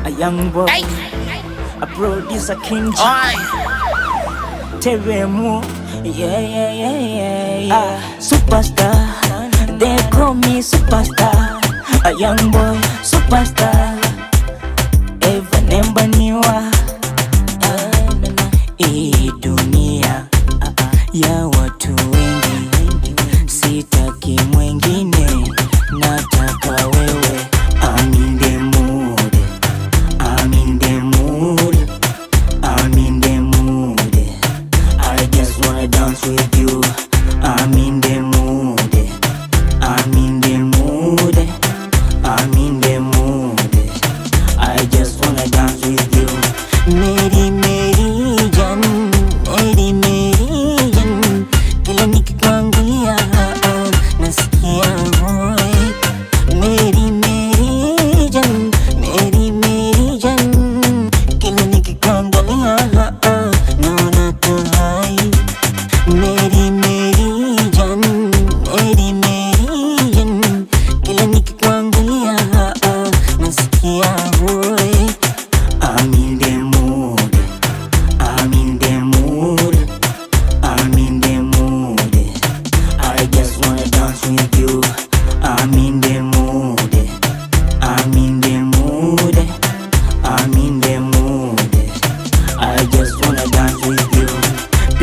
a young boy, a producer King G. Teremu, yeah. Superstar, they call me superstar. A young boy, superstar. Eva nemba niwa. Hii dunia ya watu wengi, sitaki mwengine, nataka wewe. I'm in the mood, I'm in the mood, I'm in the mood. I just wanna dance with you. I'm in the mood, I'm in the mood, I'm in the mood. I just wanna dance with you. Meri meri jan, meri meri jan, kila nikikuangalia nasikia hoi. Meri meri jan, meri meri jan, kila nikikuangalia naona tu hai. Meri meri jan, meri meri jan, kila nikikuangalia nasikia hoi. I'm in the